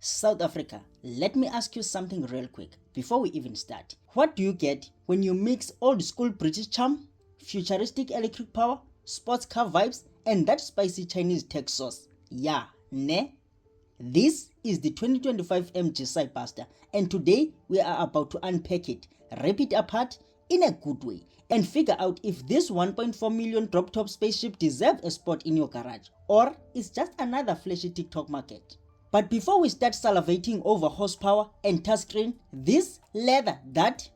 South Africa, let me ask you something real quick before we even start. What do you get when you mix old school British charm, futuristic electric power, sports car vibes, and that spicy Chinese tech sauce? Yeah, ne? This is the 2025 MG Cyberster, and today we are about to unpack it, rip it apart in a good way, and figure out if this 1.4 million drop-top spaceship deserves a spot in your garage, or is just another flashy TikTok market. But before we start salivating over horsepower and touchscreen, this leather that,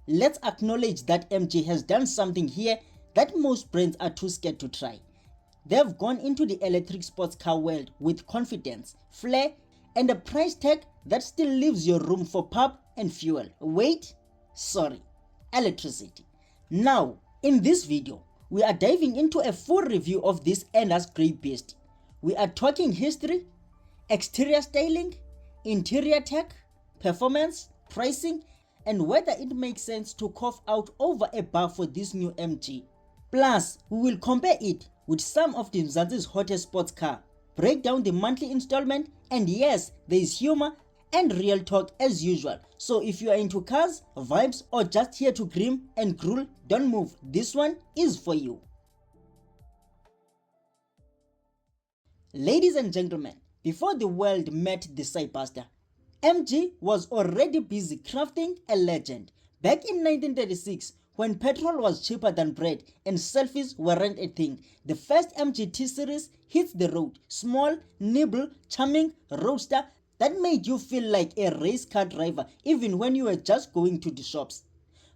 let's acknowledge that MG has done something here that most brands are too scared to try. They've gone into the electric sports car world with confidence, flair, and a price tag that still leaves your room for pub and fuel. Wait, sorry, electricity. Now, in this video, we are diving into a full review of this endless grey beast. We are talking history, exterior styling, interior tech, performance, pricing, and whether it makes sense to cough out over a bar for this new MG. Plus, we will compare it with some of the Mzansi's hottest sports car, break down the monthly installment, and yes, there is humor and real talk as usual. So if you are into cars, vibes, or just here to grim and drool, don't move, this one is for you. Ladies and gentlemen, before the world met the Cyberster, MG was already busy crafting a legend. Back in 1936, when petrol was cheaper than bread and selfies weren't a thing, the first MG T-Series hits the road. Small, nimble, charming Roadster that made you feel like a race car driver even when you were just going to the shops.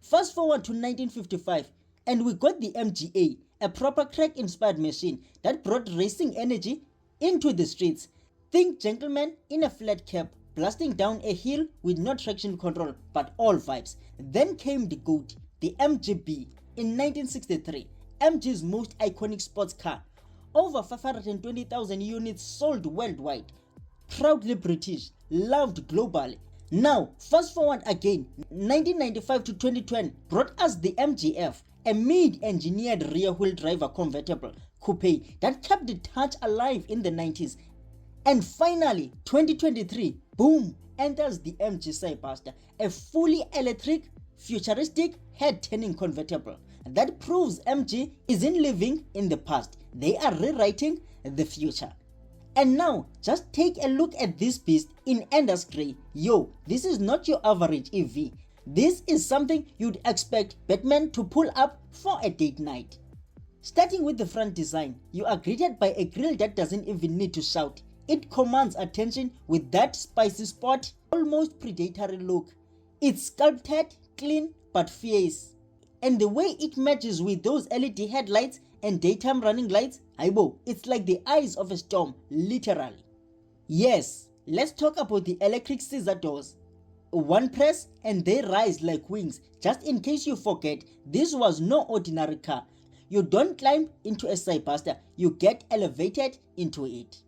Fast forward to 1955 and we got the MGA, a proper crack-inspired machine that brought racing energy into the streets. Think gentlemen in a flat cap blasting down a hill with no traction control but all vibes. Then came the GOAT, the MGB. In 1963, MG's most iconic sports car. Over 520,000 units sold worldwide. Proudly British, loved globally. Now, fast forward again, 1995 to 2010 brought us the MGF, a mid-engineered rear-wheel driver convertible coupe that kept the touch alive in the 90s. And finally, 2023, boom, enters the MG Cyberster, a fully electric, futuristic, head-turning convertible that proves MG isn't living in the past, they are rewriting the future. And now, just take a look at this beast in endless grey. Yo, this is not your average EV. This is something you'd expect Batman to pull up for a date night. Starting with the front design, you are greeted by a grille that doesn't even need to shout. It commands attention with that spicy spot, almost predatory look. It's sculpted, clean, but fierce. And the way it matches with those LED headlights and daytime running lights, it's like the eyes of a storm, literally. Yes, let's talk about the electric scissor doors. One press and they rise like wings. Just in case you forget, this was no ordinary car. You don't climb into a Cyberster, you get elevated into it.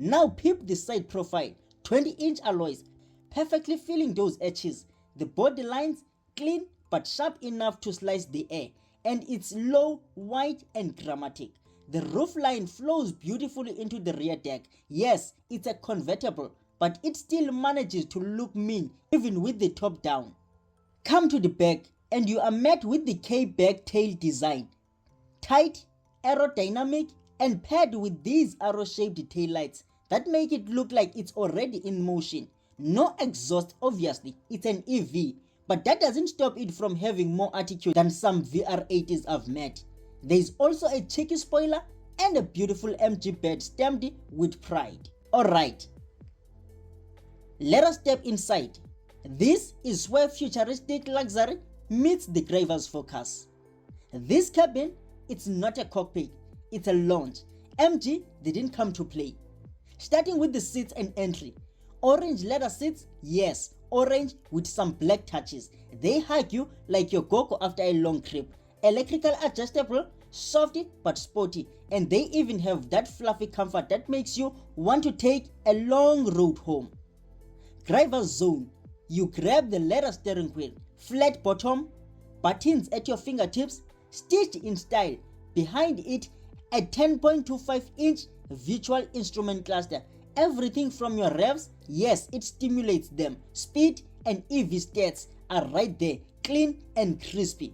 Now peep the side profile, 20-inch alloys, perfectly filling those edges. The body lines clean but sharp enough to slice the air, and it's low, wide and dramatic. The roof line flows beautifully into the rear deck. Yes, it's a convertible, but it still manages to look mean even with the top down. Come to the back and you are met with the K-back tail design. Tight, aerodynamic and paired with these arrow-shaped taillights that make it look like it's already in motion. No exhaust, obviously, it's an EV, but that doesn't stop it from having more attitude than some VR80s I've met. There's also a cheeky spoiler and a beautiful MG bed stamped with pride. Alright, let us step inside. This is where futuristic luxury meets the driver's focus. This cabin, it's not a cockpit, it's a lounge. MG didn't come to play. Starting with the seats and entry. Orange leather seats, yes, orange with some black touches. They hug you like your gogo after a long trip. Electrical adjustable, soft but sporty, and they even have that fluffy comfort that makes you want to take a long road home. Driver's zone. You grab the leather steering wheel, flat bottom, buttons at your fingertips, stitched in style. Behind it, a 10.25-inch virtual instrument cluster. Everything from your revs Yes, it stimulates them. Speed and EV stats are right there, clean and crispy.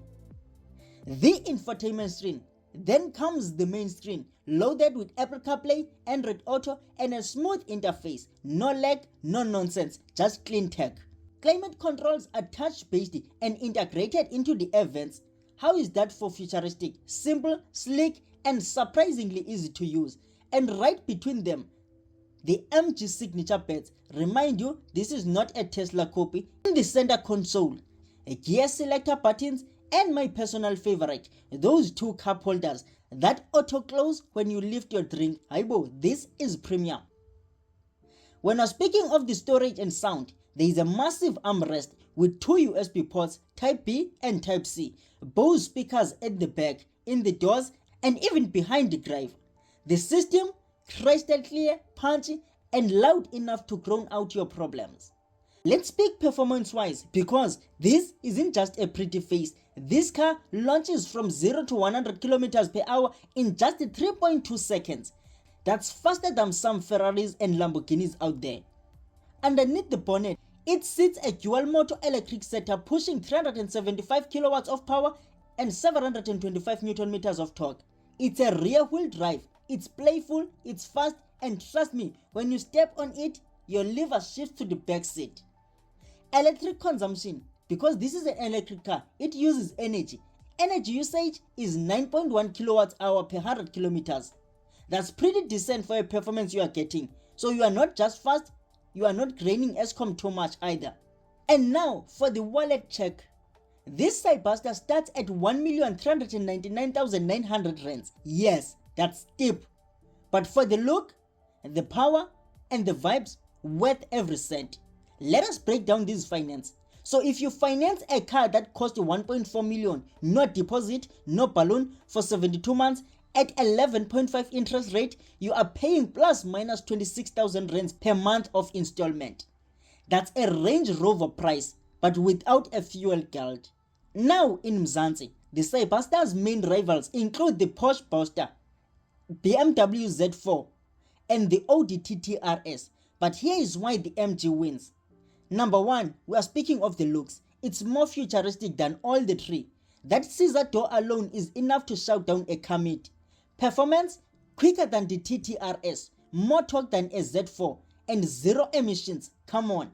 The infotainment screen. Then comes the main screen, loaded with Apple CarPlay, Android Auto, and a smooth interface. No lag, no nonsense, just clean tech. Climate controls are touch-based and integrated into the air vents. How is that for futuristic? Simple, sleek, and surprisingly easy to use. And right between them, the MG signature pads remind you this is not a Tesla copy. In the center console, a gear selector buttons, and my personal favorite, those two cup holders that auto close when you lift your drink. Aibo, this is premium. When I'm speaking of the storage and sound, there is a massive armrest with two USB ports, Type B and Type C, both speakers at the back, in the doors, and even behind the driver. The system, crystal clear, punchy, and loud enough to drown out your problems. Let's speak performance-wise, because this isn't just a pretty face. This car launches from 0 to 100 km per hour in just 3.2 seconds. That's faster than some Ferraris and Lamborghinis out there. Underneath the bonnet, it sits a dual motor electric setup pushing 375 kilowatts of power and 725 Newton meters of torque. It's a rear wheel drive. It's playful, it's fast, and trust me, when you step on it, your lever shifts to the back seat. Electric consumption. Because this is an electric car, it uses energy. Energy usage is 9.1 kilowatts hour per 100 kilometers. That's pretty decent for a performance you are getting. So you are not just fast, you are not draining Escom too much either. And now for the wallet check. This Cyberster starts at 1,399,900 rands. Yes, that's steep. But for the look, the power, and the vibes, worth every cent. Let us break down this finance. So if you finance a car that cost 1.4 million, no deposit, no balloon, for 72 months at 11.5 interest rate, you are paying plus minus 26,000 rands per month of installment. That's a Range Rover price, but without a fuel guild. Now in Mzansi, the Cyberster's main rivals include the Porsche Boxster, BMW Z4, and the Audi TT RS. But here is why the MG wins. Number one, we are speaking of the looks. It's more futuristic than all the three. That scissor door alone is enough to shout down a car mate. Performance, quicker than the TTRS, more torque than a Z4, and zero emissions. Come on.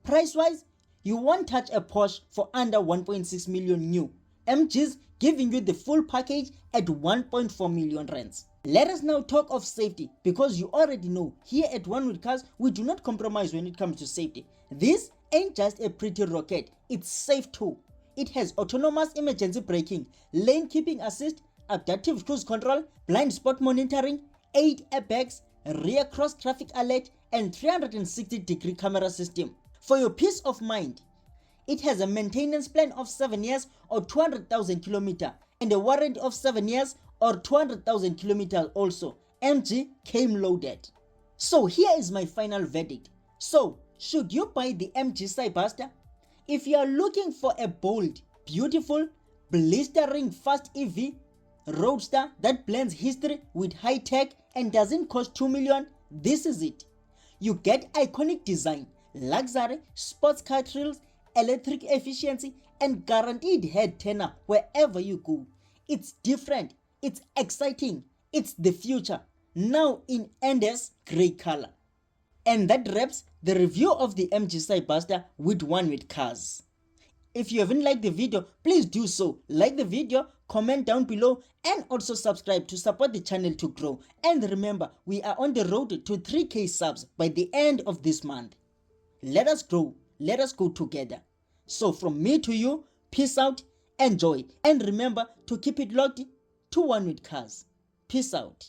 Price wise, you won't touch a Porsche for under 1.6 million new. MG's giving you the full package at 1.4 million rands. Let us now talk of safety, because you already know here at OneWithCars we do not compromise when it comes to safety. This ain't just a pretty rocket, it's safe too. It has autonomous emergency braking, lane keeping assist, adaptive cruise control, blind spot monitoring, 8 airbags, rear cross traffic alert, and 360-degree camera system. For your peace of mind, it has a maintenance plan of 7 years or 200,000 kilometers and a warranty of 7 years or 200,000 kilometers also. MG came loaded. So here is my final verdict. So should you buy the MG Cyberster? If you are looking for a bold, beautiful, blistering fast EV roadster that blends history with high tech and doesn't cost 2 million, this is it. You get iconic design, luxury, sports car thrills, electric efficiency, and guaranteed head turner wherever you go. It's different, it's exciting, it's the future, now in endless grey color. And that wraps the review of the MG Cyberster with OneWithCars. If you haven't liked the video, please do so. Like the video, comment down below, and also subscribe to support the channel to grow. And remember, we are on the road to 3K subs by the end of this month. Let us grow, let us go together. So from me to you, peace out, enjoy, and remember to keep it locked to OneWithCars. Peace out.